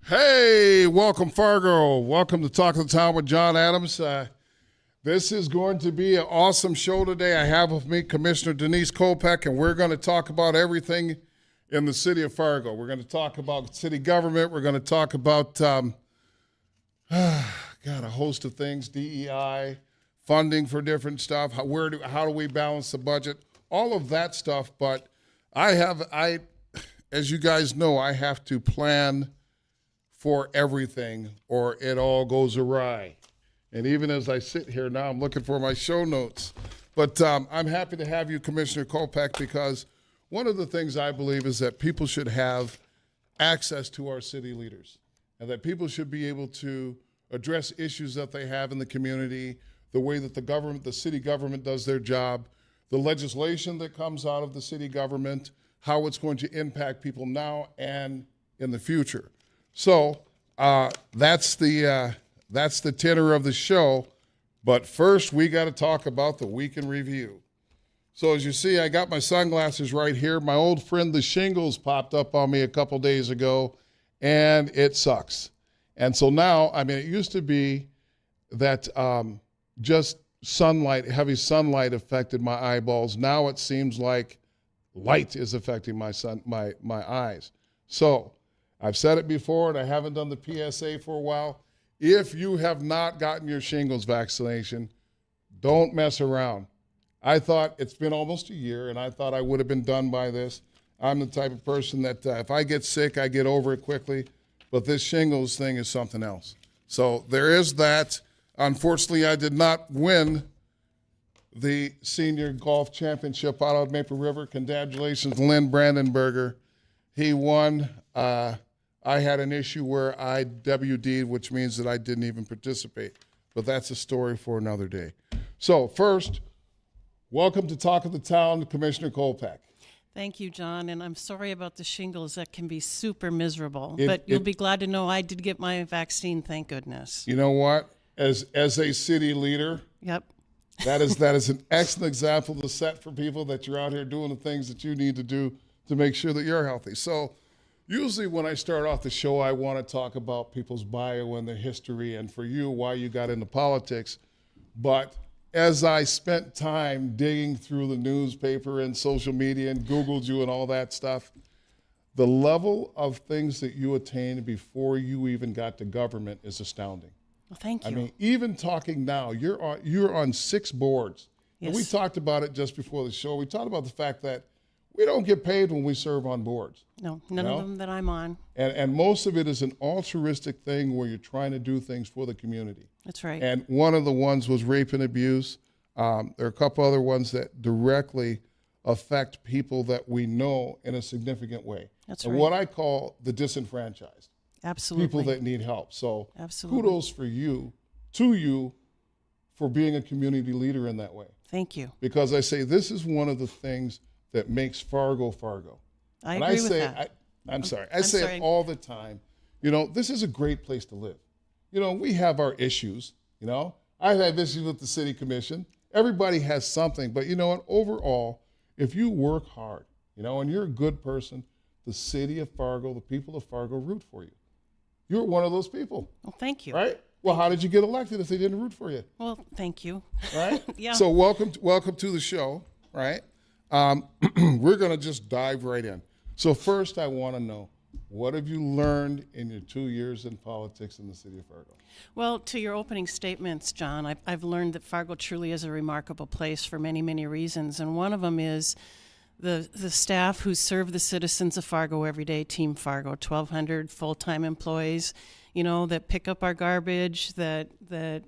Hey, welcome Fargo. Welcome to Talk of the Town with Jon Adams. This is going to be an awesome show today. I have with me Commissioner Denise Kolpack, and we're going to talk about everything in the city of Fargo. We're going to talk about city government. We're going to talk about, a host of things, DEI, funding for different stuff, how do we balance the budget, all of that stuff. But as you guys know, I have to plan for everything or it all goes awry. And even as I sit here now, I'm looking for my show notes. But I'm happy to have you, Commissioner Kolpack, because one of the things I believe is that people should have access to our city leaders and that people should be able to address issues that they have in the community, the way that the city government does their job, the legislation that comes out of the city government, how it's going to impact people now and in the future. So that's the tenor of the show. But first, we got to talk about the week in review. So as you see, I got my sunglasses right here. My old friend, the shingles, popped up on me a couple days ago, and it sucks. And so now, it used to be that just heavy sunlight affected my eyeballs. Now it seems like light is affecting my eyes. So I've said it before, and I haven't done the PSA for a while. If you have not gotten your shingles vaccination, don't mess around. I thought it's been almost a year, and I thought I would have been done by this. I'm the type of person that if I get sick, I get over it quickly. But this shingles thing is something else. So there is that. Unfortunately, I did not win the senior golf championship out of Maple River. Congratulations, Lynn Brandenberger. He won. I had an issue where I WD'd, which means that I didn't even participate. But that's a story for another day. So first, welcome to Talk of the Town, Commissioner Kolpack. Thank you, John, and I'm sorry about the shingles. That can be super miserable. But you'll be glad to know I did get my vaccine, thank goodness. You know what? As a city leader, yep, that is an excellent example to set for people that you're out here doing the things that you need to do to make sure that you're healthy. So usually when I start off the show, I want to talk about people's bio and their history and for you, why you got into politics. But as I spent time digging through the newspaper and social media and Googled you and all that stuff, the level of things that you attained before you even got to government is astounding. Well, thank you. Even talking now, you're on 6 boards. Yes. And we talked about it just before the show. We talked about the fact that we don't get paid when we serve on boards. No, none of them that I'm on. And most of it is an altruistic thing where you're trying to do things for the community. That's right. And one of the ones was rape and abuse. There are a couple other ones that directly affect people that we know in a significant way. That's and right. what I call the disenfranchised. Absolutely. People that need help. So absolutely. Kudos to you for being a community leader in that way. Thank you. Because I say this is one of the things that makes Fargo Fargo. I agree with that. I say it all the time. This is a great place to live. We have our issues. I've had issues with the city commission. Everybody has something. But you know what? Overall, if you work hard, and you're a good person, the city of Fargo, the people of Fargo root for you. You're one of those people. Well, thank you. Right? Well, how did you get elected if they didn't root for you? Well, thank you. Right? Yeah. So welcome to the show, right? We're going to just dive right in. So first, I want to know, what have you learned in your 2 years in politics in the city of Fargo? Well, to your opening statements, John, I've learned that Fargo truly is a remarkable place for many, many reasons. And one of them is the staff who serve the citizens of Fargo every day, Team Fargo, 1,200 full-time employees, that pick up our garbage, that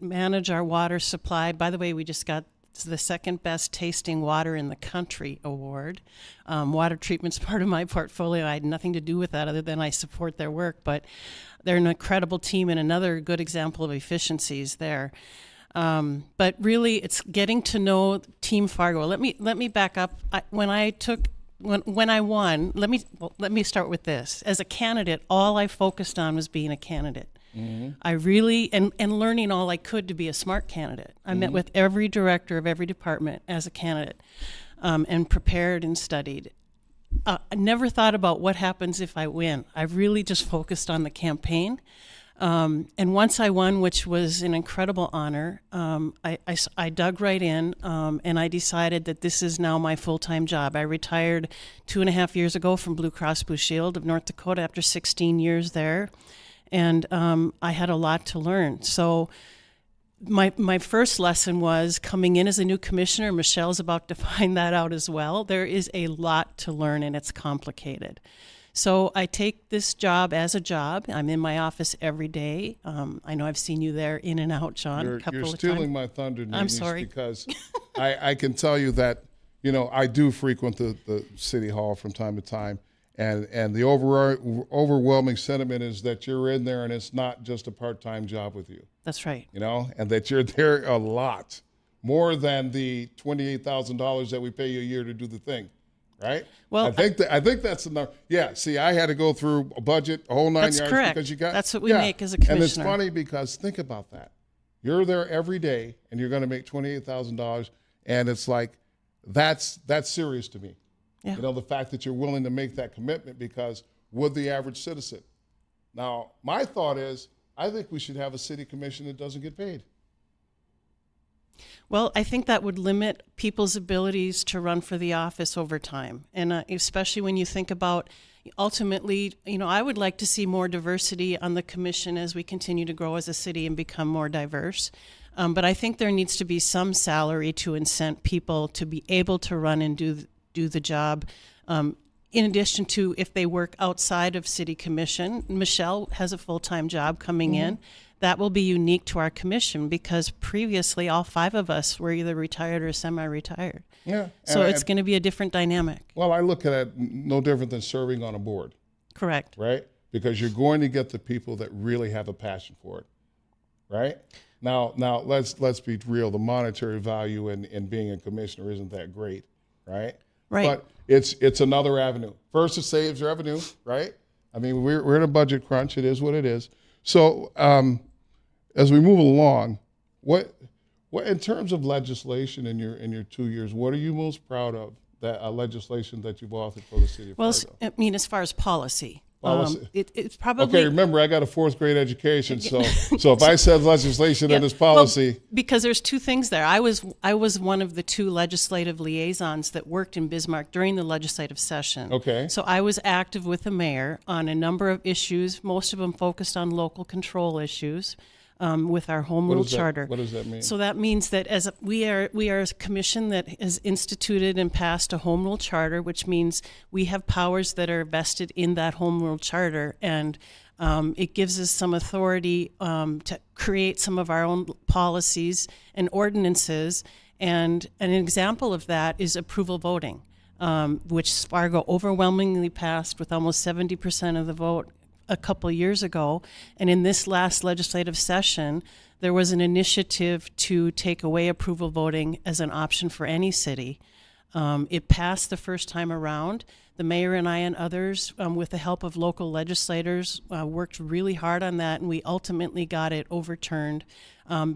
manage our water supply. By the way, we just got the second best tasting water in the country award. Water treatment's part of my portfolio. I had nothing to do with that other than I support their work, but they're an incredible team and another good example of efficiencies there. But really, it's getting to know Team Fargo. Let me back up. When I won, let me start with this. As a candidate, all I focused on was being a candidate. Mm-hmm. I really, and learning all I could to be a smart candidate. I met with every director of every department as a candidate, and prepared and studied. I never thought about what happens if I win. I really just focused on the campaign. And once I won, which was an incredible honor, I dug right in, and I decided that this is now my full-time job. I retired 2.5 years ago from Blue Cross Blue Shield of North Dakota after 16 years there, and I had a lot to learn. So my first lesson was coming in as a new commissioner. Michelle's about to find that out as well. There is a lot to learn, and it's complicated. So I take this job as a job. I'm in my office every day. I know I've seen you there in and out, John, a couple of times. You're stealing my thunder, Denise, I'm sorry. because I can tell you that, I do frequent the city hall from time to time, and the overwhelming sentiment is that you're in there and it's not just a part-time job with you. That's right. And that you're there a lot, more than the $28,000 that we pay you a year to do the thing. Right. Well, I think that's enough. Yeah. See, I had to go through a budget, a whole 9 yards. That's correct. Because you got. That's what we make as a commissioner. And it's funny because think about that. You're there every day, and you're going to make $28,000, and it's like that's serious to me. Yeah. The fact that you're willing to make that commitment, because would the average citizen? Now, my thought is, I think we should have a city commission that doesn't get paid. Well, I think that would limit people's abilities to run for the office over time. And especially when you think about, ultimately, I would like to see more diversity on the commission as we continue to grow as a city and become more diverse. But I think there needs to be some salary to incent people to be able to run and do the job. In addition to if they work outside of city commission. Michelle has a full-time job coming in. That will be unique to our commission because previously all 5 of us were either retired or semi-retired. Yeah. So it's going to be a different dynamic. Well, I look at it no different than serving on a board. Correct. Right? Because you're going to get the people that really have a passion for it. Right? Now let's be real. The monetary value in being a commissioner isn't that great, right? Right. But it's another avenue. First, it saves revenue, right? I mean, we're in a budget crunch. It is what it is. So as we move along, what in terms of legislation in your 2 years, what are you most proud of that legislation that you've authored for the city of Fargo? I mean, as far as policy. Policy. It's probably okay. Remember, I got a 4th grade education, so if I said legislation and it's policy, well, because there's 2 things there. I was one of the 2 legislative liaisons that worked in Bismarck during the legislative session. Okay. So I was active with the mayor on a number of issues, most of them focused on local control issues. With our home rule charter. What does that mean? So that means that we are a commission that has instituted and passed a home rule charter, which means we have powers that are vested in that home rule charter, and it gives us some authority to create some of our own policies and ordinances. And an example of that is approval voting, which Fargo overwhelmingly passed with almost 70% of the vote a couple years ago. And in this last legislative session, there was an initiative to take away approval voting as an option for any city. It passed the first time around. The mayor and I and others, with the help of local legislators, worked really hard on that, and we ultimately got it overturned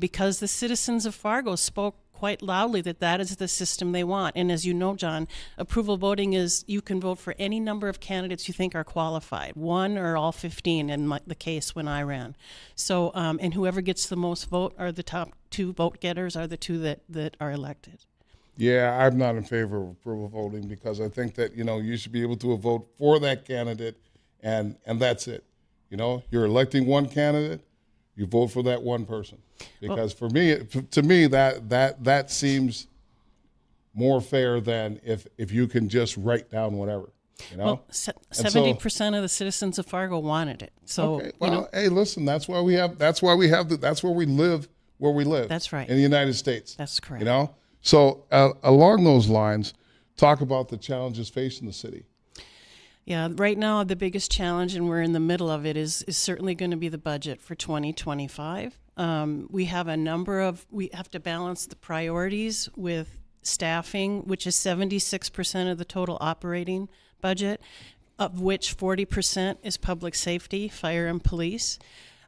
because the citizens of Fargo spoke quite loudly that is the system they want. And as you know, John, approval voting is you can vote for any number of candidates you think are qualified, 1 or all 15 in the case when I ran. So, and whoever gets the most vote are the top 2 vote getters are the 2 that are elected. Yeah, I'm not in favor of approval voting because I think that, you should be able to vote for that candidate and that's it. You're electing one candidate, you vote for that one person. Because to me, that seems more fair than if you can just write down whatever. Well, 70% of the citizens of Fargo wanted it. So, okay. Well, hey, listen, that's why we live where we live. That's right. In the United States. That's correct. So along those lines, talk about the challenges facing the city. Yeah, right now the biggest challenge, and we're in the middle of it, is certainly going to be the budget for 2025. We have we have to balance the priorities with staffing, which is 76% of the total operating budget, of which 40% is public safety, fire and police.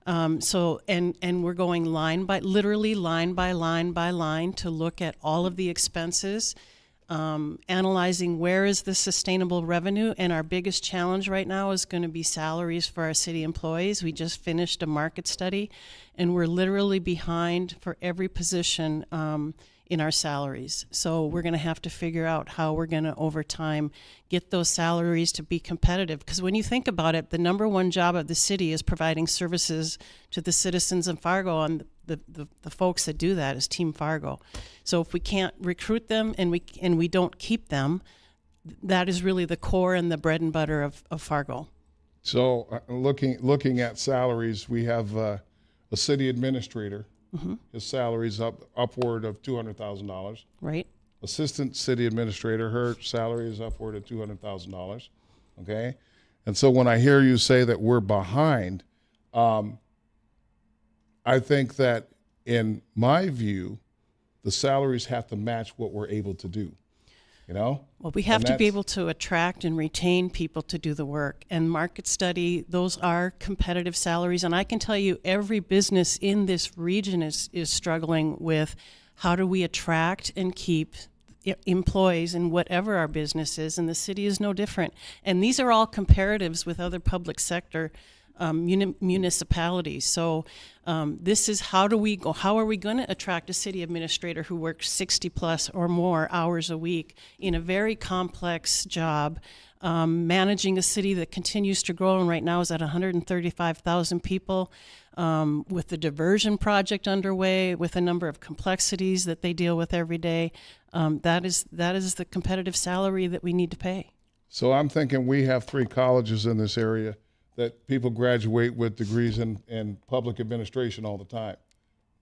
So we're going literally line by line by line to look at all of the expenses. analyzing where is the sustainable revenue, and our biggest challenge right now is going to be salaries for our city employees. We just finished a market study, and we're literally behind for every position in our salaries. So we're going to have to figure out how we're going to, over time, get those salaries to be competitive. Because when you think about it, the number one job of the city is providing services to the citizens of Fargo, and the folks that do that is Team Fargo. So if we can't recruit them and we don't keep them, that is really the core and the bread and butter of Fargo. So looking at salaries, we have a city administrator. Mm-hmm. His salary is upward of $200,000. Right. Assistant city administrator, her salary is upward of $200,000. Okay, and so when I hear you say that we're behind, I think that in my view, the salaries have to match what we're able to do. You know? Well, we have to be able to attract and retain people to do the work. And market study, those are competitive salaries. And I can tell you every business in this region is struggling with how do we attract and keep employees in whatever our business is. And the city is no different. And these are all comparatives with other public sector municipalities. So this is how are we going to attract a city administrator who works 60 plus or more hours a week in a very complex job, managing a city that continues to grow and right now is at 135,000 people, with the diversion project underway, with a number of complexities that they deal with every day. That is the competitive salary that we need to pay. So I'm thinking we have 3 colleges in this area that people graduate with degrees in public administration all the time.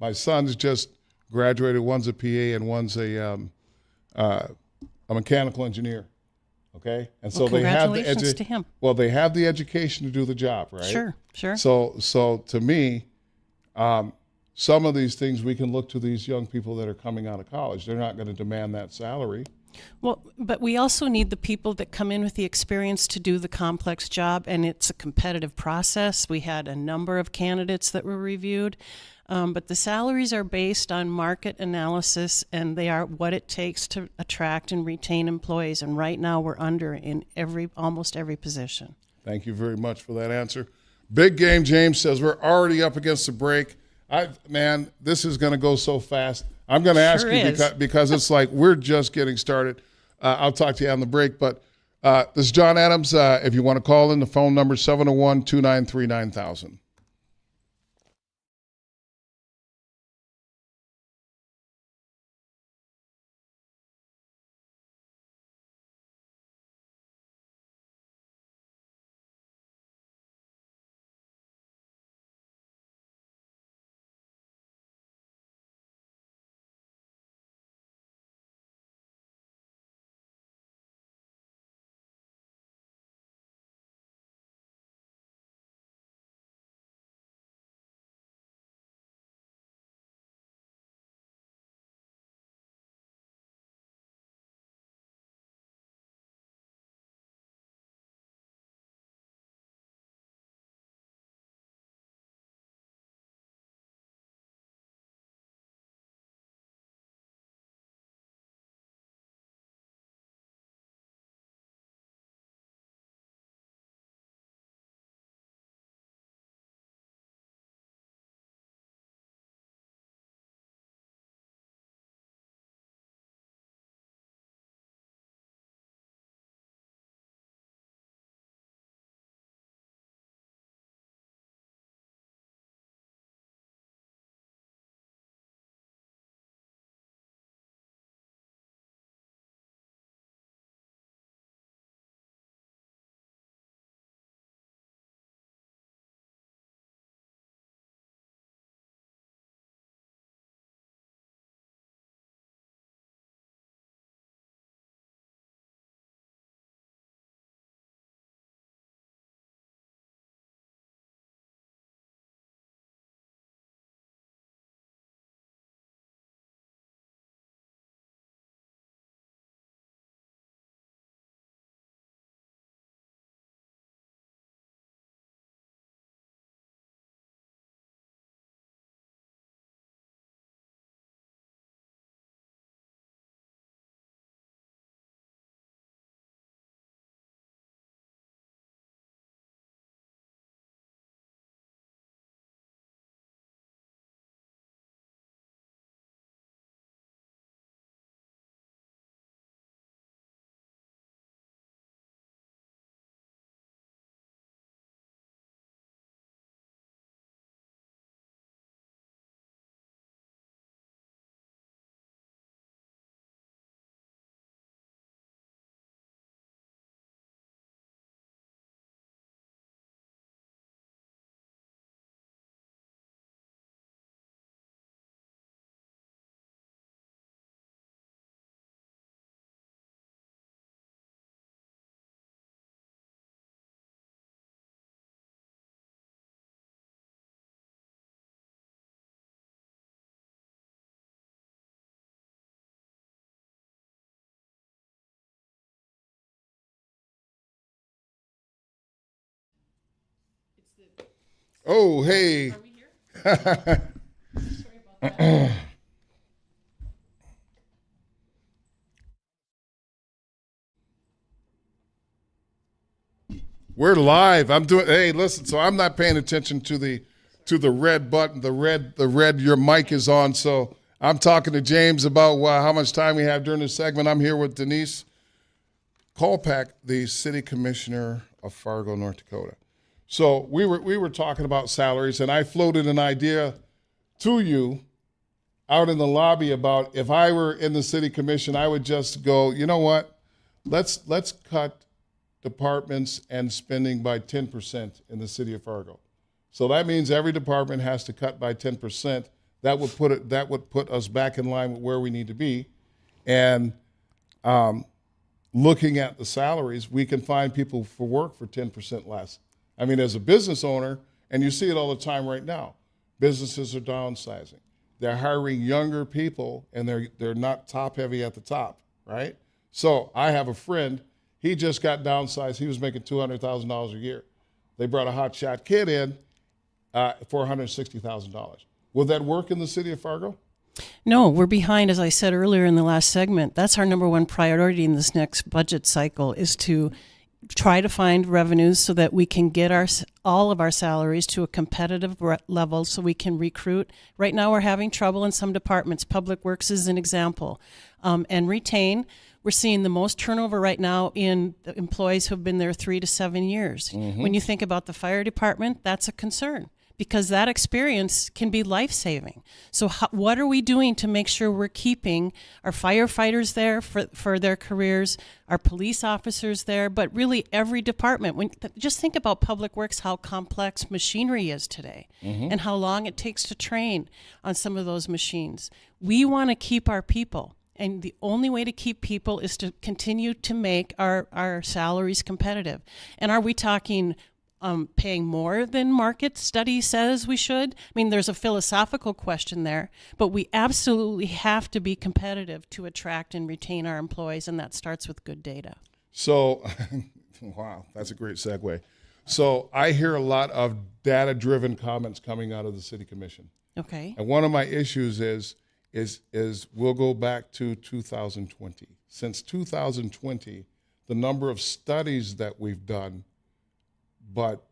My son's just graduated. One's a PA and one's a mechanical engineer. Okay, and so they have to him. Well, they have the education to do the job, right? Sure. So to me, some of these things we can look to these young people that are coming out of college. They're not going to demand that salary. Well, but we also need the people that come in with the experience to do the complex job, and it's a competitive process. We had a number of candidates that were reviewed, but the salaries are based on market analysis, and they are what it takes to attract and retain employees. And right now we're under in almost every position. Thank you very much for that answer. Big game, James says. We're already up against the break. Man, this is going to go so fast. I'm going to ask you because it's like we're just getting started. I'll talk to you on the break. But this is Jon Adams. If you want to call in, the phone number is 701-293-9000. Oh, hey. Are we here? Sorry about that. We're live. I'm doing. Hey, listen. So I'm not paying attention to the red button. The red. Your mic is on. So I'm talking to James about how much time we have during this segment. I'm here with Denise Kolpack, the City Commissioner of Fargo, North Dakota. So we were talking about salaries, and I floated an idea to you out in the lobby about if I were in the City Commission, I would just go, you know what? Let's cut departments and spending by 10% in the city of Fargo. So that means every department has to cut by 10%. That would put us back in line with where we need to be. And looking at the salaries, we can find people for work for 10% less. I mean, as a business owner, and you see it all the time right now, businesses are downsizing. They're hiring younger people, and they're not top heavy at the top, right? So I have a friend. He just got downsized. He was making $200,000 a year. They brought a hotshot kid in for $160,000. Will that work in the city of Fargo? No, we're behind, as I said earlier in the last segment. That's our number one priority in this next budget cycle, is to try to find revenues so that we can get all of our salaries to a competitive level so we can recruit. Right now we're having trouble in some departments. Public Works is an example. And retain. We're seeing the most turnover right now in the employees who have been there 3 to 7 years. Mm-hmm. When you think about the fire department, that's a concern, because that experience can be life-saving. So what are we doing to make sure we're keeping our firefighters there for their careers, our police officers there, but really every department? Just think about Public Works, how complex machinery is today, mm-hmm. and how long it takes to train on some of those machines. We want to keep our people. And the only way to keep people is to continue to make our salaries competitive. And are we talking paying more than market study says we should? I mean, there's a philosophical question there, but we absolutely have to be competitive to attract and retain our employees, and that starts with good data. So, wow, that's a great segue. So I hear a lot of data-driven comments coming out of the City Commission. Okay. And one of my issues is we'll go back to 2020. Since 2020, the number of studies that we've done, but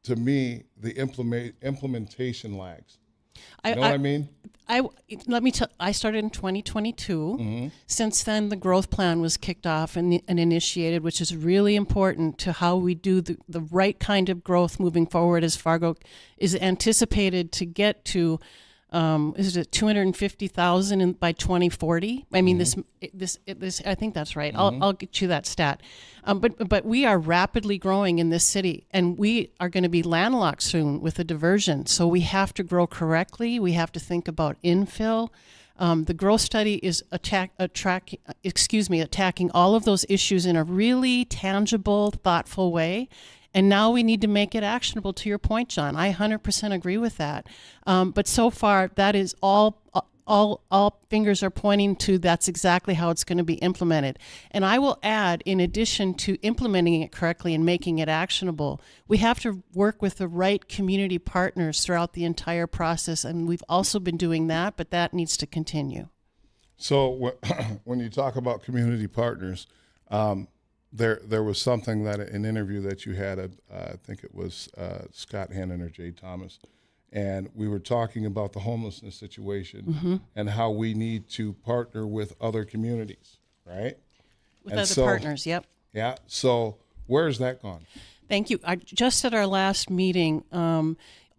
to me, the implementation lags. You know what I mean? I started in 2022. Mm-hmm. Since then, the growth plan was kicked off and initiated, which is really important to how we do the right kind of growth moving forward, as Fargo is anticipated to get to. Is it 250,000 by 2040? I mean, mm-hmm. this. I think that's right. Mm-hmm. I'll get you that stat. But we are rapidly growing in this city, and we are going to be landlocked soon with a diversion. So we have to grow correctly. We have to think about infill. The growth study is attacking all of those issues in a really tangible, thoughtful way. And now we need to make it actionable, to your point, John. I 100% agree with that. But so far, that is all fingers are pointing to that's exactly how it's going to be implemented. And I will add, in addition to implementing it correctly and making it actionable, we have to work with the right community partners throughout the entire process. And we've also been doing that, but that needs to continue. So when you talk about community partners, There was something that an interview that you had, I think it was Scott Hannon or Jay Thomas, and we were talking about the homelessness situation, mm-hmm. and how we need to partner with other communities, right? With other partners, yep. Yeah, so where's that gone? Thank you. Just at our last meeting,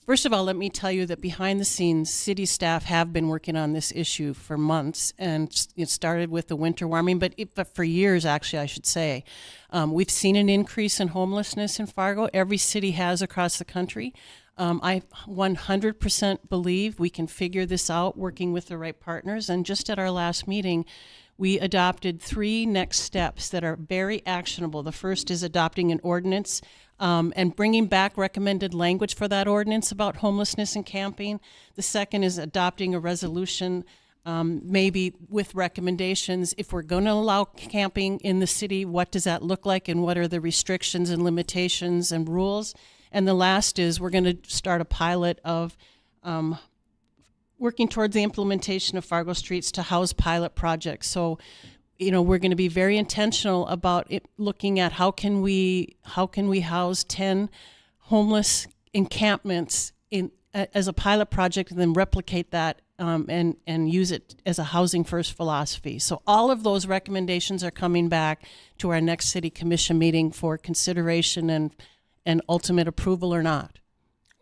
first of all, let me tell you that behind the scenes, city staff have been working on this issue for months, and it started with the winter warming, but for years, actually, I should say. We've seen an increase in homelessness in Fargo. Every city has across the country. I 100% believe we can figure this out working with the right partners, and just at our last meeting, we adopted 3 next steps that are very actionable. The first is adopting an ordinance and bringing back recommended language for that ordinance about homelessness and camping. The second is adopting a resolution, maybe with recommendations. If we're going to allow camping in the city, what does that look like, and what are the restrictions and limitations and rules? And the last is we're going to start a pilot of working towards the implementation of Fargo Streets to house pilot projects. So, we're going to be very intentional about it, looking at how can we house 10 homeless encampments as a pilot project, and then replicate that and use it as a housing first philosophy. So all of those recommendations are coming back to our next city commission meeting for consideration and ultimate approval or not.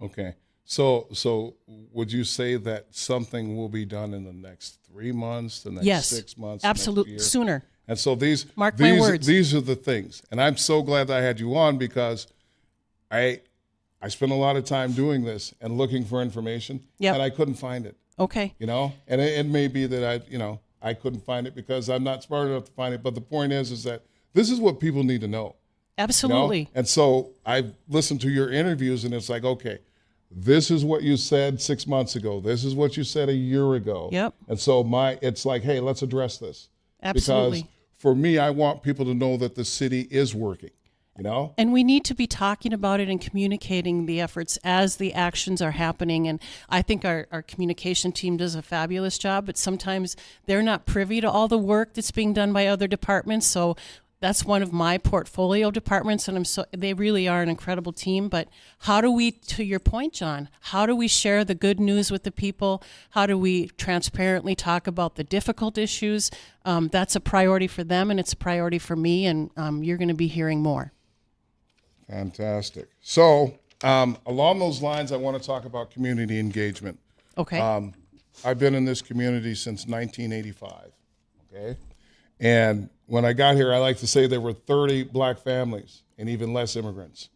Okay. So would you say that something will be done in the next 3 months, the next Yes, 6 months, absolutely, next year? sooner. And so these my words. These are the things, and I'm so glad that I had you on, because I spent a lot of time doing this and looking for information, Yep. and I couldn't find it. Okay. And it may be that I couldn't find it because I'm not smart enough to find it. But the point is that this is what people need to know. Absolutely. And so I've listened to your interviews, and it's like, okay, this is what you said 6 months ago. This is what you said a year ago. Yep. And so it's like, hey, let's address this. Absolutely. Because for me, I want people to know that the city is working, And we need to be talking about it and communicating the efforts as the actions are happening. And I think our communication team does a fabulous job, but sometimes they're not privy to all the work that's being done by other departments. So that's one of my portfolio departments, and they really are an incredible team. But how do we, to your point, John, how do we share the good news with the people? How do we transparently talk about the difficult issues? That's a priority for them, and it's a priority for me, and you're going to be hearing more. Fantastic. So along those lines, I want to talk about community engagement. Okay. I've been in this community since 1985, okay? And when I got here, I like to say there were 30 black families and even less immigrants.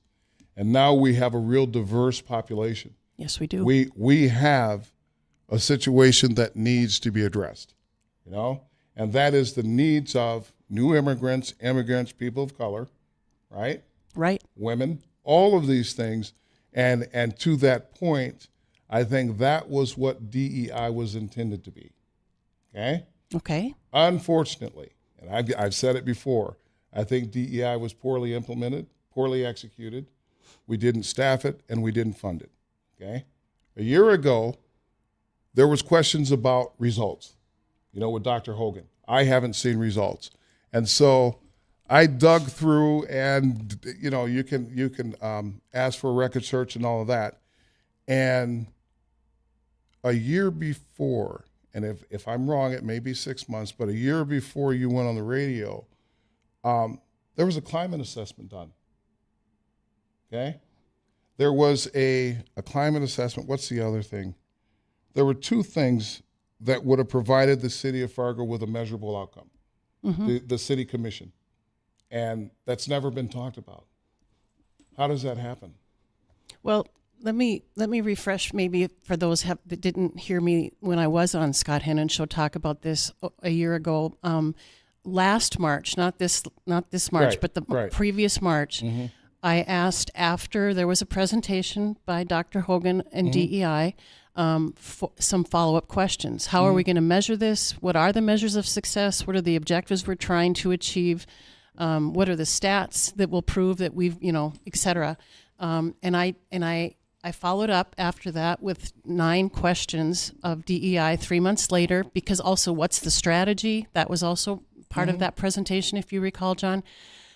And now we have a real diverse population. Yes, we do. We have a situation that needs to be addressed, and that is the needs of new immigrants, people of color, right? Right. Women, all of these things. And to that point, I think that was what DEI was intended to be, okay? Okay. Unfortunately, and I've said it before, I think DEI was poorly implemented, poorly executed. We didn't staff it, and we didn't fund it, okay? A year ago, there was questions about results, with Dr. Hogan. I haven't seen results. And so I dug through, and, you can ask for a record search and all of that. And a year before, and if I'm wrong, it may be 6 months, but a year before you went on the radio, there was a climate assessment done, okay? There was a climate assessment. What's the other thing? There were two things that would have provided the city of Fargo with a measurable outcome, the city commission. And that's never been talked about. How does that happen? Well, let me refresh, maybe for those that didn't hear me when I was on Scott Hennon Show talk about this a year ago. Last March, not this March, Right, but the right. previous March, I asked, after there was a presentation by Dr. Hogan and DEI, for some follow-up questions. How are we going to measure this? What are the measures of success? What are the objectives we're trying to achieve? What are the stats that will prove that we've, et cetera? And I followed up after that with 9 questions of DEI 3 months later, because also what's the strategy? That was also part of that presentation, if you recall, John.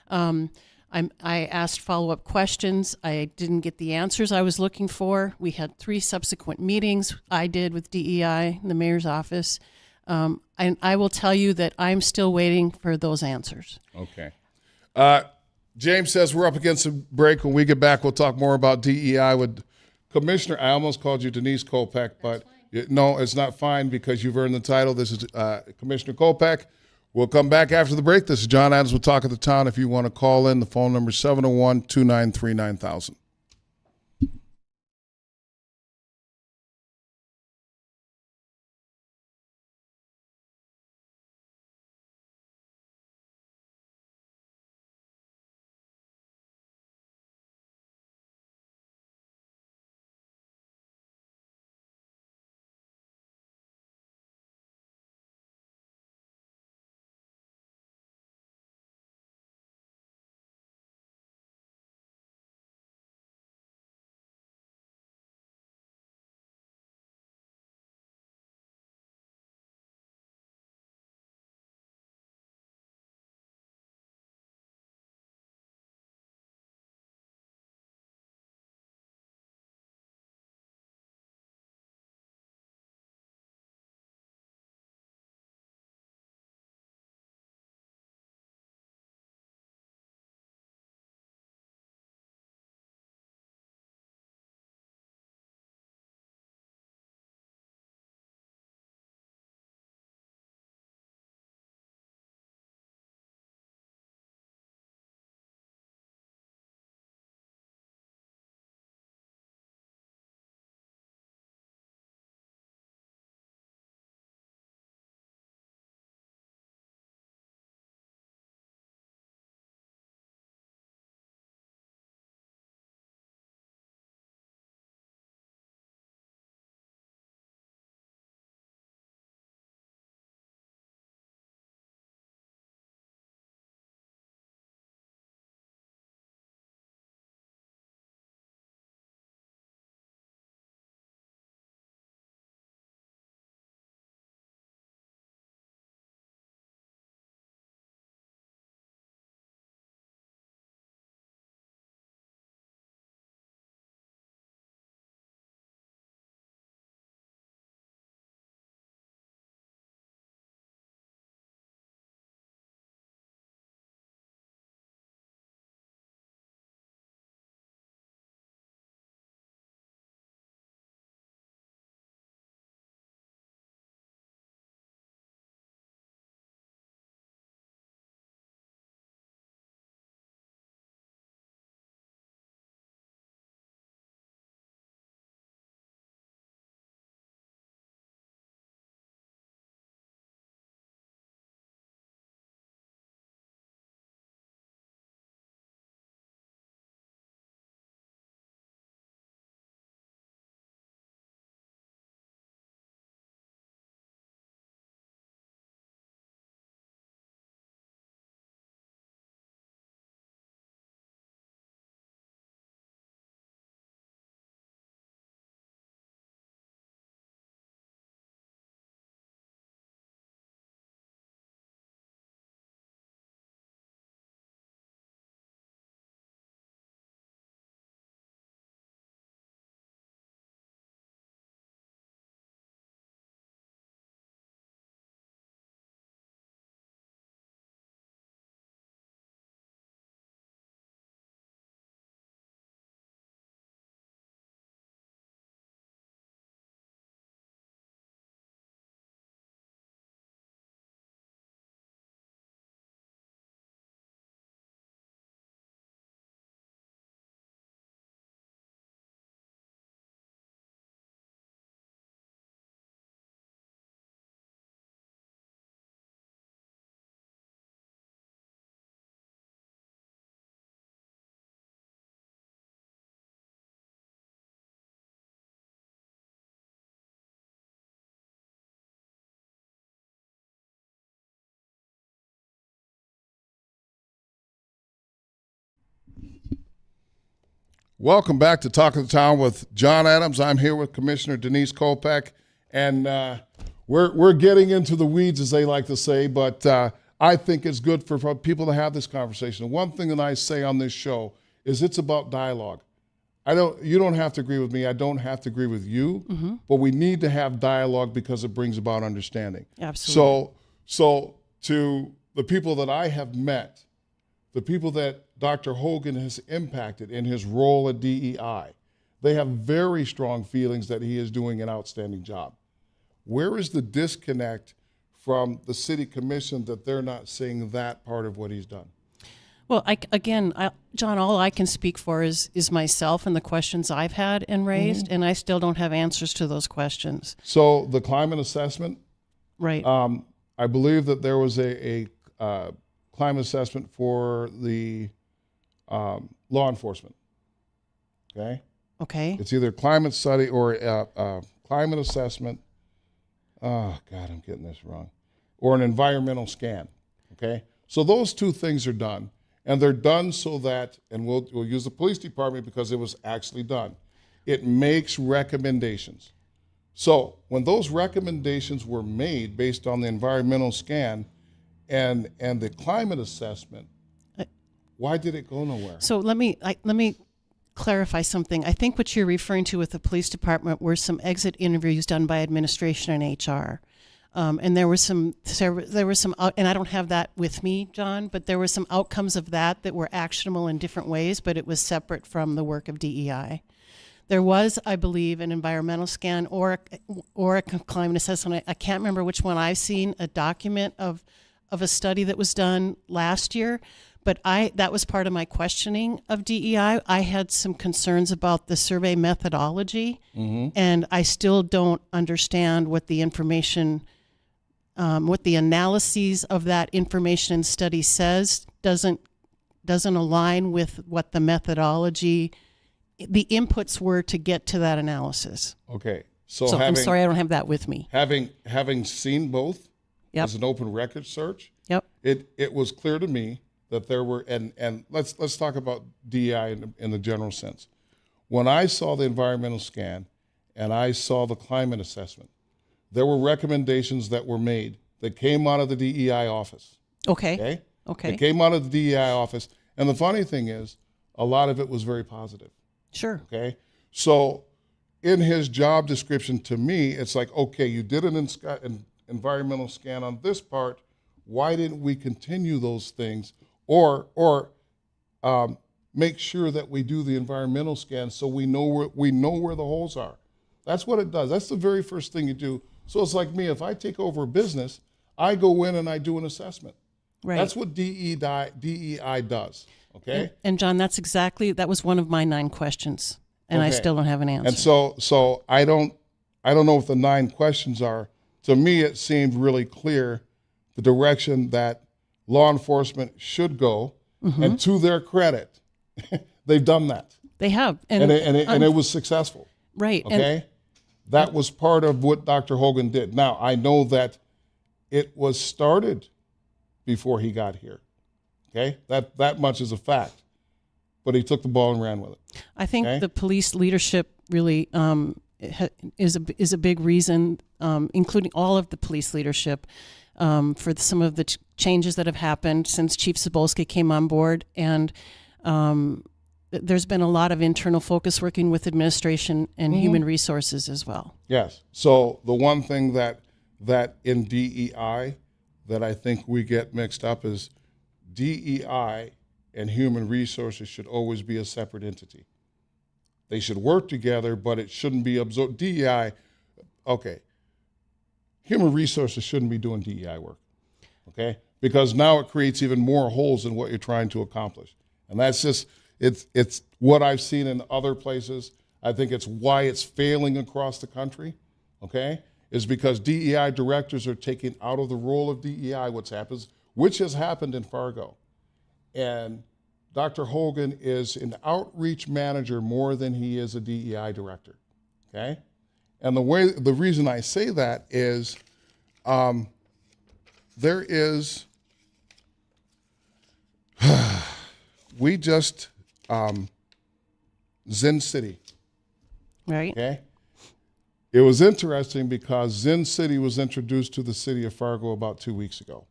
I asked follow-up questions. I didn't get the answers I was looking for. We had 3 subsequent meetings I did with DEI in the mayor's office. And I will tell you that I'm still waiting for those answers. Okay. James says we're up against a break. When we get back, we'll talk more about DEI with Commissioner. I almost called you Denise Kolpack, but no, it's not fine because you've earned the title. This is Commissioner Kolpack. We'll come back after the break. This is Jon Adams with Talk of the Town. If you want to call in, the phone number is 701-293-9000. Welcome back to Talk of the Town with Jon Adams. I'm here with Commissioner Denise Kolpack, and we're getting into the weeds, as they like to say, but I think it's good for people to have this conversation. One thing that I say on this show is it's about dialogue. You don't have to agree with me. I don't have to agree with you, but we need to have dialogue because it brings about understanding. Absolutely. So to the people that I have met, the people that Dr. Hogan has impacted in his role at DEI, they have very strong feelings that he is doing an outstanding job. Where is the disconnect from the city commission that they're not seeing that part of what he's done? Well, John, all I can speak for is myself and the questions I've had and raised, and I still don't have answers to those questions. So the climate assessment, Right. I believe that there was a climate assessment for the law enforcement. Okay. It's either climate study or climate assessment. Oh God, I'm getting this wrong. Or an environmental scan. Okay. So those two things are done, and they're done so that, and we'll use the police department because it was actually done. It makes recommendations. So when those recommendations were made based on the environmental scan and the climate assessment, why did it go nowhere? So let me clarify something. I think what you're referring to with the police department were some exit interviews done by administration and HR. And there were some, and I don't have that with me, John, but there were some outcomes of that were actionable in different ways, but it was separate from the work of DEI. There was, I believe, an environmental scan or a climate assessment. I can't remember which one I've seen, a document of a study that was done last year, but that was part of my questioning of DEI. I had some concerns about the survey methodology, and I still don't understand what the information, what the analyses of that information and study says doesn't align with what the methodology, the inputs were to get to that analysis. Okay. So I'm sorry I don't have that with me. Having seen both as an open record search, it was clear to me that there were, and let's talk about DEI in the general sense. When I saw the environmental scan and I saw the climate assessment, there were recommendations that were made that came out of the DEI office. Okay. It came out of the DEI office. And the funny thing is, a lot of it was very positive. Sure. Okay. So in his job description to me, it's like, okay, you did an environmental scan on this part. Why didn't we continue those things or make sure that we do the environmental scan so we know where the holes are? That's what it does. That's the very first thing you do. So it's like me, if I take over a business, I go in and I do an assessment. Right. That's what DEI does. Okay. And John, that was one of my 9 questions, and I still don't have an answer. And so I don't know what the 9 questions are. To me, it seemed really clear the direction that law enforcement should go, and to their credit, they've done that. They have, and it was successful. Right. Okay. That was part of what Dr. Hogan did. Now, I know that it was started before he got here. Okay, that much is a fact. But he took the ball and ran with it. I think the police leadership really is a big reason, including all of the police leadership, for some of the changes that have happened since Chief Cebulski came on board. And there's been a lot of internal focus working with administration and human resources as well. Yes. So the one thing that in DEI that I think we get mixed up is DEI and human resources should always be a separate entity. They should work together, but it shouldn't be absorbed. DEI, okay. Human resources shouldn't be doing DEI work, okay? Because now it creates even more holes in what you're trying to accomplish. And that's just, it's what I've seen in other places. I think it's why it's failing across the country, okay? Is because DEI directors are taking out of the role of DEI which has happened in Fargo. And Dr. Hogan is an outreach manager more than he is a DEI director, okay? And the reason I say that is there is, we just, Zen City. Right. Okay. It was interesting because Zen City was introduced to the city of Fargo about 2 weeks ago.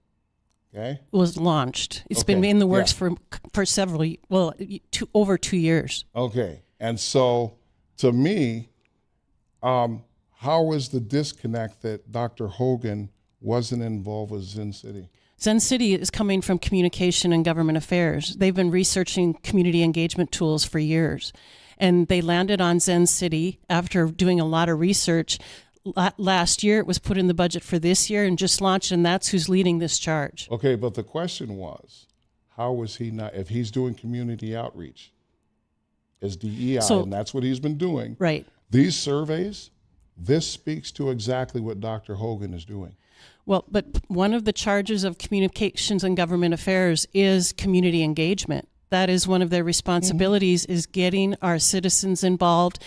Okay. Was launched. It's Okay, been in the works yeah. for several, well, over 2 years. Okay. And so to me, how is the disconnect that Dr. Hogan wasn't involved with Zen City? Zen City is coming from communication and government affairs. They've been researching community engagement tools for years. And they landed on Zen City after doing a lot of research. Last year, it was put in the budget for this year and just launched, and that's who's leading this charge. Okay, but the question was, how was he not, if he's doing community outreach as DEI, and that's what he's been doing. Right. These surveys, this speaks to exactly what Dr. Hogan is doing. Well, but one of the charges of communications and government affairs is community engagement. That is one of their responsibilities, is getting our citizens involved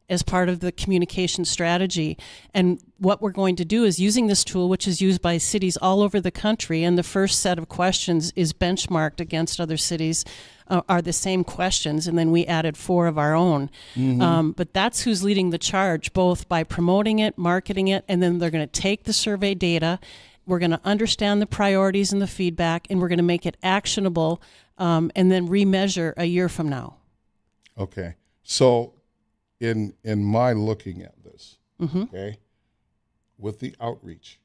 as part of the communication strategy. And what we're going to do is using this tool, which is used by cities all over the country, and the first set of questions is benchmarked against other cities, are the same questions, and then we added 4 of our own. But that's who's leading the charge, both by promoting it, marketing it, and then they're going to take the survey data, we're going to understand the priorities and the feedback, and we're going to make it actionable, and then remeasure a year from now. Okay. So in my looking at this, okay, with the outreach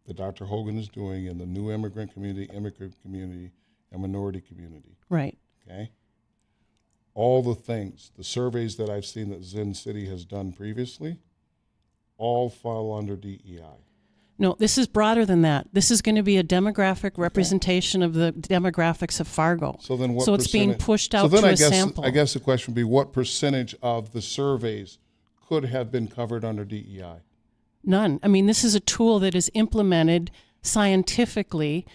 that Dr. Hogan is doing in the new immigrant community, and minority community, Right. okay, all the things, the surveys that I've seen that Zen City has done previously, all fall under DEI. No, this is broader than that. This is going to be a demographic representation of the demographics of Fargo. So then what So it's being percentage- pushed out so then to I a guess, sample. I guess the question would be, what percentage of the surveys could have been covered under DEI? None. I mean, this is a tool that is implemented scientifically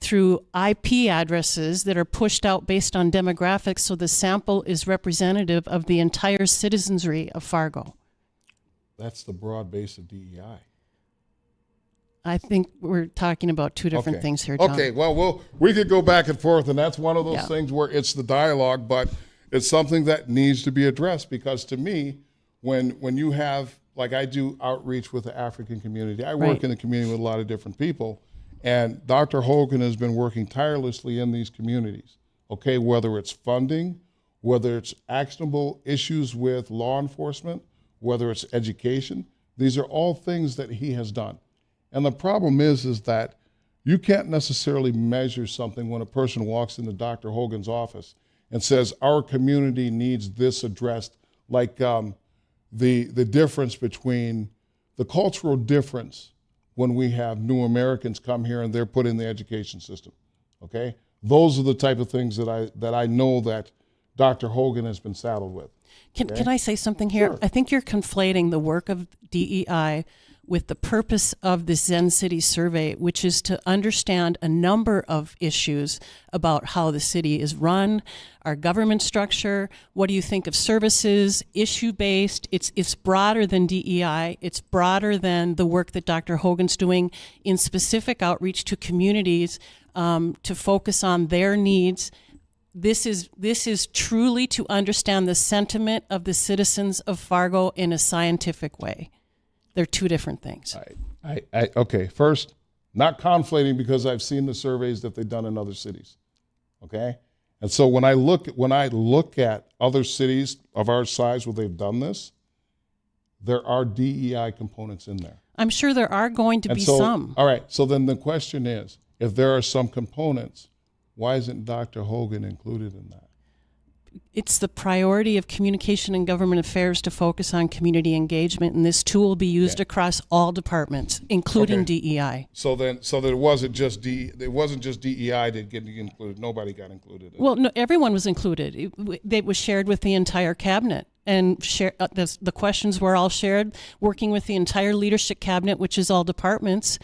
through IP addresses that are pushed out based on demographics, so the sample is representative of the entire citizenry of Fargo. That's the broad base of DEI. I think we're talking about 2 different things here, John. Okay, well, we could go back and forth, and that's one of those Yeah. things where it's the dialogue, but it's something that needs to be addressed, because to me, when you have, like I do outreach with the African community, I work Right. in the community with a lot of different people, and Dr. Hogan has been working tirelessly in these communities, okay, whether it's funding, whether it's actionable issues with law enforcement, whether it's education, these are all things that he has done. And the problem is that you can't necessarily measure something when a person walks into Dr. Hogan's office and says, our community needs this addressed, like the difference between the cultural difference when we have new Americans come here and they're put in the education system, okay? Those are the type of things that I know that Dr. Hogan has been saddled with. Can I say something here? Sure. I think you're conflating the work of DEI with the purpose of the Zen City survey, which is to understand a number of issues about how the city is run, our government structure, what do you think of services, issue-based. It's broader than DEI. It's broader than the work that Dr. Hogan's doing in specific outreach to communities to focus on their needs. This is truly to understand the sentiment of the citizens of Fargo in a scientific way. They're 2 different things. Okay, first, not conflating, because I've seen the surveys that they've done in other cities, okay? And so when I look at other cities of our size where they've done this, there are DEI components in there. I'm sure there are going to And be so, some. all right, so then the question is, if there are some components, why isn't Dr. Hogan included in that? It's the priority of communication and government affairs to focus on community engagement, and this tool will be used across all departments, including DEI. So it wasn't just DEI that get included. Nobody got included. Well, no, everyone was included. It was shared with the entire cabinet, and the questions were all shared, working with the entire leadership cabinet, which is all departments.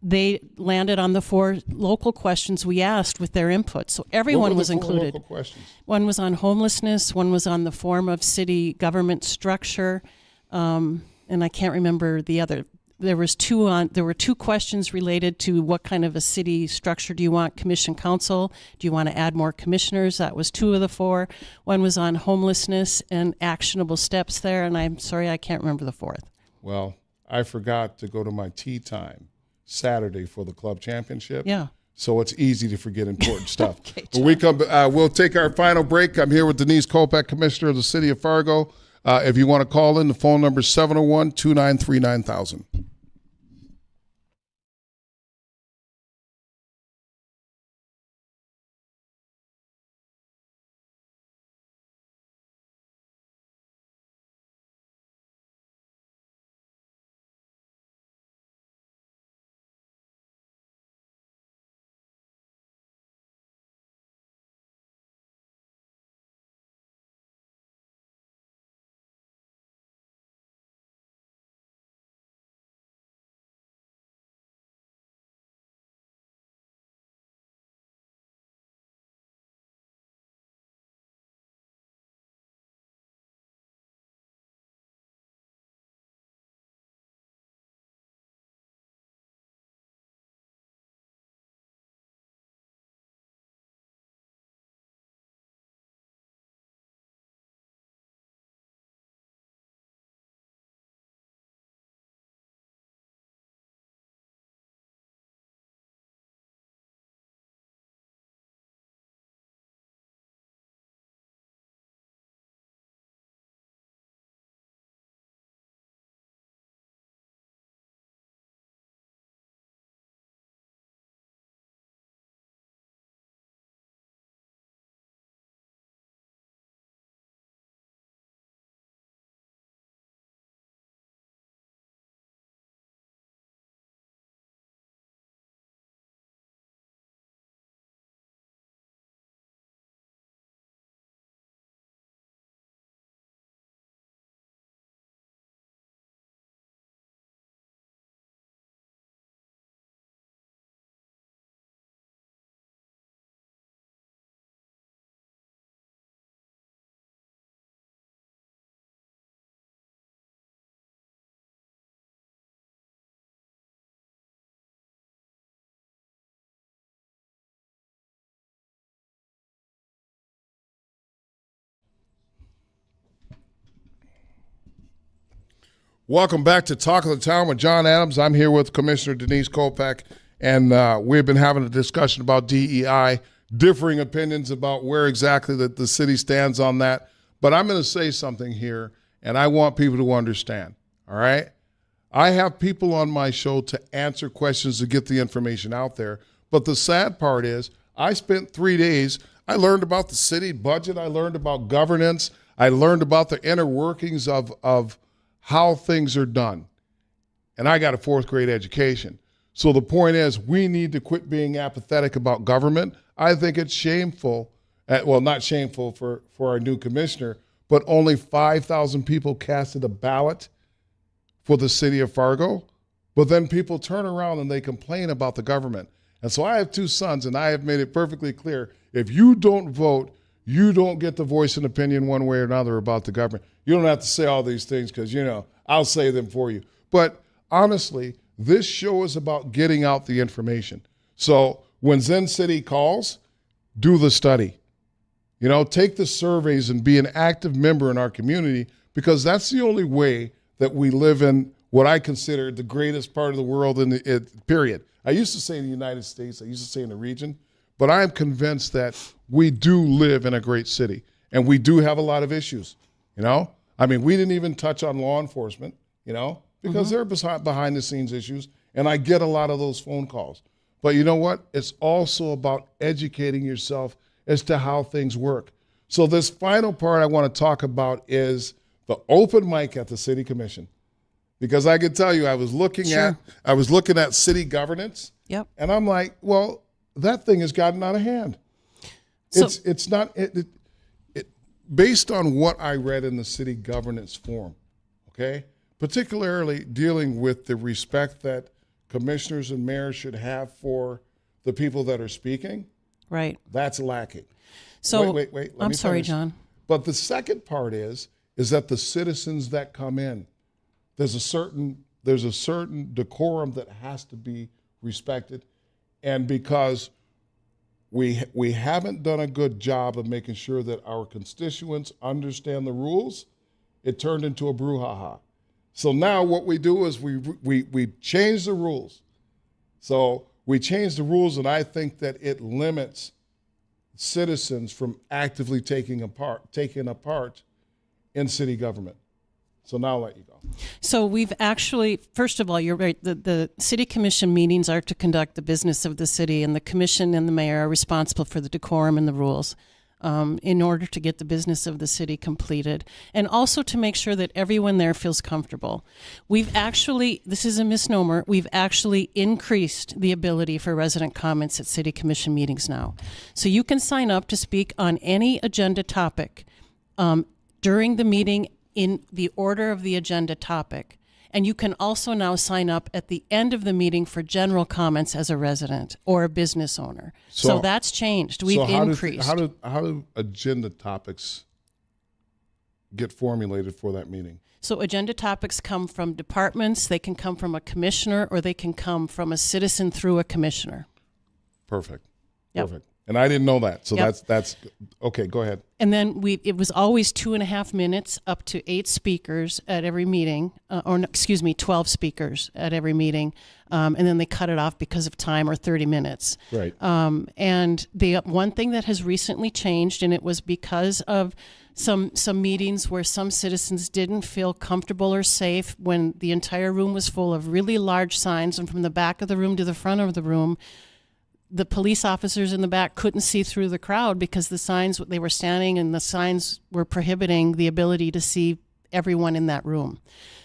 They landed on the 4 local questions we asked with their input. So everyone was included. Local questions? One was on homelessness, one was on the form of city government structure, and I can't remember the other. there were two questions related to what kind of a city structure do you want, commission council, do you want to add more commissioners? That was 2 of the 4. One was on homelessness and actionable steps there, and I'm sorry I can't remember the 4th. Well, I forgot to go to my tea time Saturday for the club championship. Yeah. So it's easy to forget important stuff. Okay, When we come, we'll take our final break. I'm here with Denise Kolpack, Commissioner of the City of Fargo. If you want to call in, the phone number is 701-293-9000. Welcome back to Talk of the Town with Jon Adams. I'm here with Commissioner Denise Kolpack, and we've been having a discussion about DEI, differing opinions about where exactly that the city stands on that. But I'm going to say something here, and I want people to understand, all right? I have people on my show to answer questions to get the information out there. But the sad part is I spent 3 days, I learned about the city budget, I learned about governance, I learned about the inner workings of how things are done. And I got a 4th grade education. So the point is, we need to quit being apathetic about government. I think it's shameful, well, not shameful for our new commissioner, but only 5,000 people casted a ballot for the city of Fargo. But then people turn around and they complain about the government. And so I have 2 sons, and I have made it perfectly clear, if you don't vote, you don't get to voice an opinion one way or another about the government. You don't have to say all these things because, you know, I'll say them for you. But honestly, this show is about getting out the information. So when Zen City calls, do the study. You know, take the surveys and be an active member in our community, because that's the only way that we live in what I consider the greatest part of the world period. I used to say in the United States, I used to say in the region, but I am convinced that we do live in a great city, and we do have a lot of issues, you know? I mean, we didn't even touch on law enforcement, you know, because they're behind the scenes issues, and I get a lot of those phone calls. But you know what? It's also about educating yourself as to how things work. So this final part I want to talk about is the open mic at the City Commission. Because I can tell you, I was looking at city governance, Yep. and I'm like, well, that thing has gotten out of hand. So- It's not based on what I read in the city governance form, okay? Particularly dealing with the respect that commissioners and mayors should have for the people that are speaking. Right. That's lacking. So Wait. Let I'm me sorry, finish. John. But the second part is that the citizens that come in, there's a certain there's a certain decorum that has to be respected, and because we haven't done a good job of making sure that our constituents understand the rules, it turned into a brouhaha. So now what we do is we change the rules. So we change the rules, and I think that it limits citizens from actively taking a part in city government. So now I'll let you go. So we've actually, first of all, you're right. The city commission meetings are to conduct the business of the city, and the commission and the mayor are responsible for the decorum and the rules in order to get the business of the city completed, and also to make sure that everyone there feels comfortable. We've actually, this is a misnomer, we've actually increased the ability for resident comments at city commission meetings now. So you can sign up to speak on any agenda topic during the meeting in the order of the agenda topic. And you can also now sign up at the end of the meeting for general comments as a resident or a business owner. So that's changed. We've increased. How do agenda topics get formulated for that meeting? So agenda topics come from departments, they can come from a commissioner, or they can come from a citizen through a commissioner. Perfect. Yep. Perfect. And I didn't know that. So Yep. that's okay, go ahead. And then it was always 2.5 minutes, up to 8 speakers at every meeting, 12 speakers at every meeting. And then they cut it off because of time, or 30 minutes. Right. And the one thing that has recently changed, and it was because of some meetings where some citizens didn't feel comfortable or safe when the entire room was full of really large signs, and from the back of the room to the front of the room, the police officers in the back couldn't see through the crowd because the signs, they were standing and the signs were prohibiting the ability to see everyone in that room.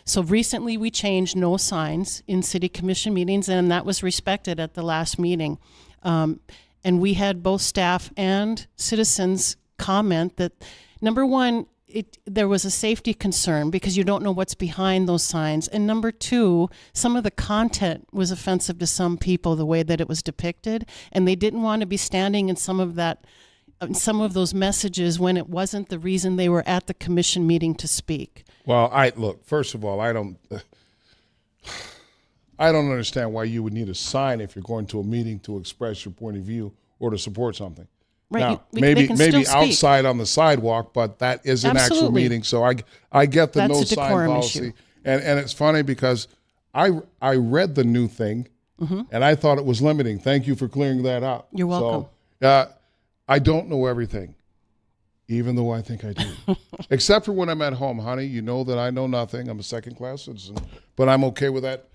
So recently we changed no signs in city commission meetings, and that was respected at the last meeting. And we had both staff and citizens comment that, number one, there was a safety concern because you don't know what's behind those signs. And number two, some of the content was offensive to some people, the way that it was depicted, and they didn't want to be standing in some of those messages when it wasn't the reason they were at the commission meeting to speak. Well, look, first of all, I don't understand why you would need a sign if you're going to a meeting to express your point of view or to support something. Right. Now, They can maybe still speak. outside on the sidewalk, but that is an actual Absolutely. meeting. So I get the That's no a sign decorum policy. issue. And it's funny because I read the new thing and I thought it was limiting. Thank you for clearing that up. You're welcome. So I don't know everything, even though I think I do. Except for when I'm at home, honey. You know that I know nothing. I'm a second-class citizen, but I'm okay with that.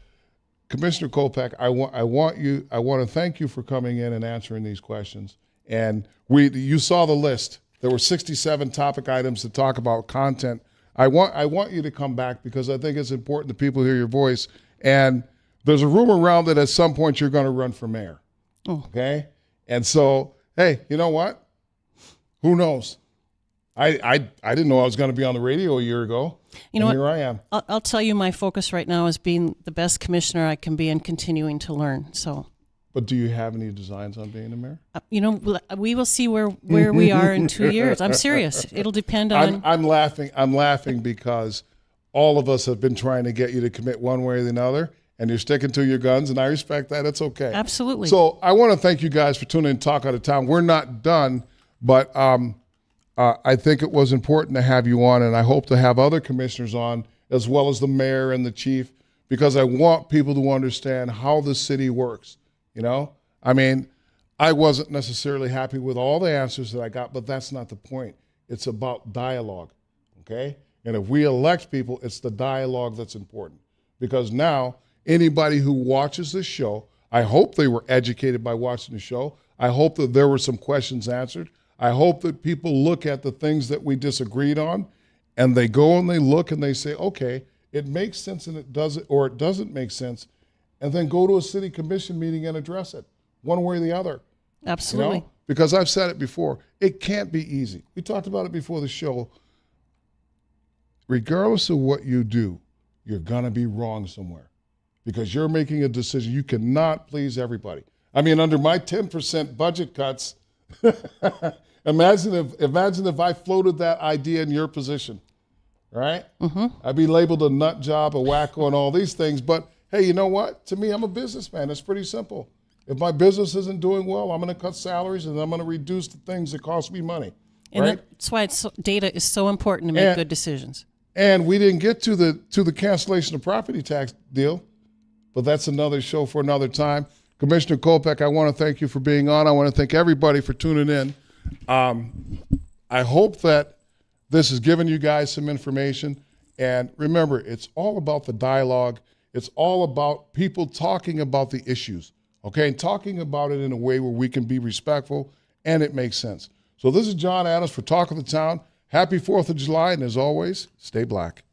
Commissioner Kolpack, I want to thank you for coming in and answering these questions. And you saw the list. There were 67 topic items to talk about content. I want you to come back because I think it's important that people hear your voice. And there's a rumor around that at some point you're going to run for mayor. Oh. Okay? And so, hey, you know what? Who knows? I didn't know I was going to be on the radio a year ago. You know and what? Here I am. I'll tell you, my focus right now is being the best commissioner I can be and continuing to learn. So. But do you have any designs on being a mayor? We will see where we are in 2 years. I'm serious. It'll depend on. I'm laughing because all of us have been trying to get you to commit one way or the other, and you're sticking to your guns, and I respect that. It's okay. Absolutely. So I want to thank you guys for tuning in to Talk Out of Town. We're not done, but I think it was important to have you on, and I hope to have other commissioners on, as well as the mayor and the chief, because I want people to understand how the city works. You know, I mean, I wasn't necessarily happy with all the answers that I got, but that's not the point. It's about dialogue, okay? And if we elect people, it's the dialogue that's important. Because now, anybody who watches this show, I hope they were educated by watching the show. I hope that there were some questions answered. I hope that people look at the things that we disagreed on, and they go and they look and they say, okay, it makes sense and it doesn't, or it doesn't make sense, and then go to a city commission meeting and address it, one way or the other. Absolutely. You know? Because I've said it before, it can't be easy. We talked about it before the show. Regardless of what you do, you're going to be wrong somewhere because you're making a decision. You cannot please everybody. I mean, under my 10% budget cuts, imagine if I floated that idea in your position, right? I'd be labeled a nut job, a wacko, and all these things. But hey, you know what? To me, I'm a businessman. It's pretty simple. If my business isn't doing well, I'm going to cut salaries and I'm going to reduce the things that cost me money. And right? that's why data is so important to make good decisions. And we didn't get to the cancellation of property tax deal, but that's another show for another time. Commissioner Kolpack, I want to thank you for being on. I want to thank everybody for tuning in. I hope that this has given you guys some information. And remember, it's all about the dialogue. It's all about people talking about the issues, okay, and talking about it in a way where we can be respectful and it makes sense. So this is Jon Adams for Talk of the Town. Happy 4th of July, and as always, stay black.